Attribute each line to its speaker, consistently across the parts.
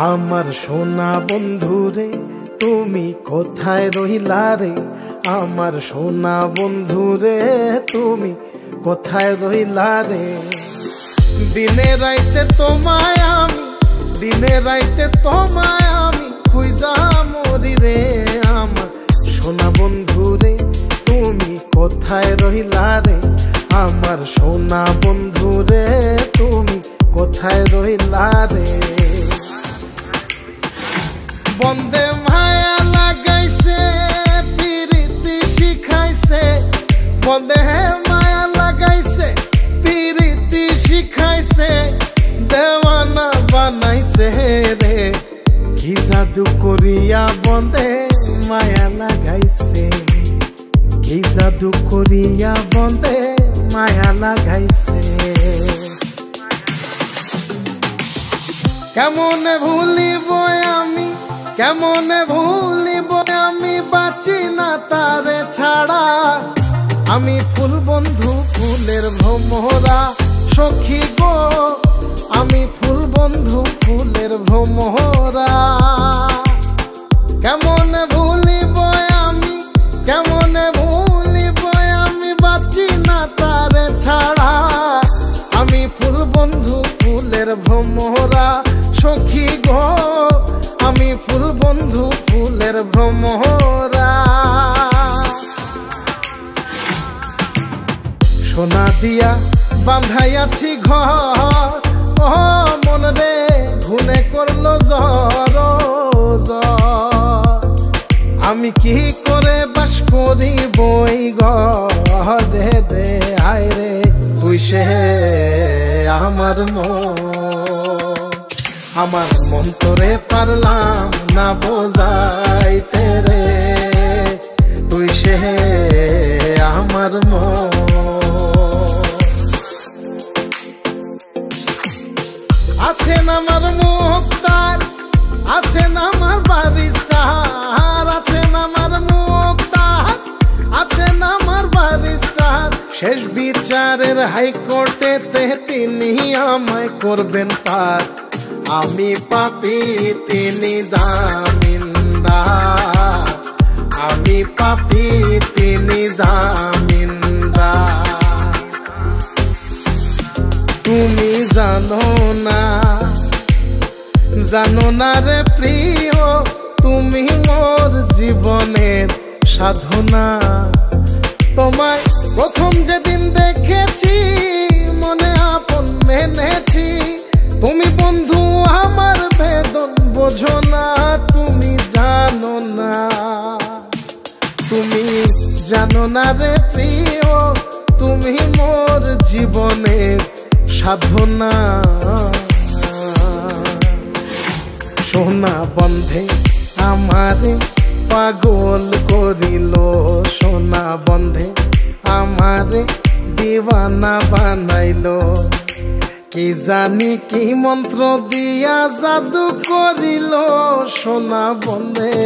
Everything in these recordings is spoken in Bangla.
Speaker 1: আমার সোনা বন্ধু রে তুমি কোথায় রহিলা রে, আমার সোনা বন্ধু রে তুমি কোথায় রহিলা রে। দিনে রাইতে তোমায় আমি, দিনে রাইতে তোমায় আমি খুঁজা মরি রে। আমার সোনা বন্ধু রে তুমি কোথায় রহিলা রে, আমার সোনা বন্ধু রে তুমি কোথায় রহিলা রে। বন্দে মায়া লাগাইছে পিরিতি শিখাইছে, বন্দে মায়া লাগাইছে পিরিতি শিখাইছে, দেওয়ানা বানাইছে রে। কি জাদু করিয়া বন্দে মায়া লাগাইছে, কি জাদু করিয়া বন্দে মায়া লাগাইছে। কেমনে ভুলিব আমি, কেমনে ভুলিব আমি, বাঁচি না তারে ছাড়া। আমি ফুল বন্ধু ফুলের ভ্রমরা সখী গো, আমি ফুল বন্ধু ফুলের ভ্রমরা। কেমনে ভুলিব আমি, কেমনে ভুলিব আমি, বাঁচি না তারে ছাড়া। আমি ফুল বন্ধু ফুলের ভ্রমরা সখী গো, আমি ফুল বন্ধু ফুলের ভ্রমরা। সোনা দিয়া বাঁধাইয়াছি ঘর, ও মন রে ঘুনে করলো জ্বর জ্বর। আমি কি করে বাস করি বই ঘরে রে, আয় রে তুই সে আমার মন। আমার মন তোরে পারলাম না বোঝাইতে রে, তুই সে আমার মন। আছেন আমার মুক্তার, আছেন আমার বারিস্টার, আছেন আমার মুক্তার, আছেন আমার বারিস্টার। শেষ বিচারের হাইকোর্টেতে তিনি আমায় করবেন পার। আমি পাপী তিনি জামিনদার, আমি পাপী তিনি জামিনদার। তুমি জানো না, জানো না রে প্রিয়, তুমি মোর জীবনের সাধনা। তোমায় প্রথম যেদিন দেখেছি মনে আপন মেনেছি। তুমি বন্ধু আমার বেদন বোঝো না, তুমি জানো না, তুমি জানো না রে প্রিয়, তুমি মোর জীবনের সাধনা। সোনা বন্ধে আমারে পাগল করিল, সোনা বন্ধে আমারে দিওয়ানা বানাইলো। কি জানি কি মন্ত্র দিয়া জাদু করিল সোনা বন্ধে,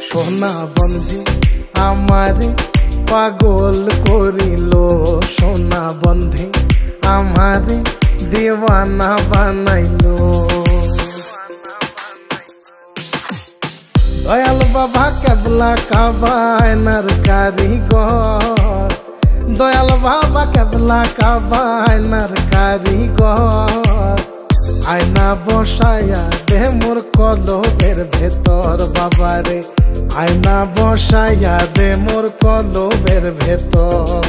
Speaker 1: সোনা বন্ধে আমারে পাগল করিল, সোনা বন্ধে আমারে দিওয়ানা বানাইলো। দয়াল বাবা কেবলা কাবায়নার কারিগর, দয়াল বাবা কেবলা কাবায়নার কারিগর। আয়না বসায়া দে মোর কলবের ভেতর বাবারে, আয়না বসায়া দে মোর কলবের ভেতর।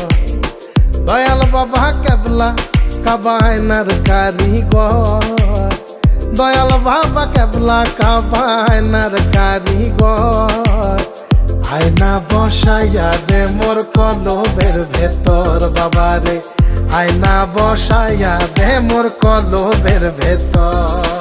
Speaker 1: দয়াল বাবা কেবলা কাবায়নার কারিগর, দয়াল বাবা কেবলা কাবায়নার কারিগর। আয়না বসাইয়া দে মোর কলবের ভেতর বাবারে, আয়না বসাইয়া দে মোর কলবের ভেতর।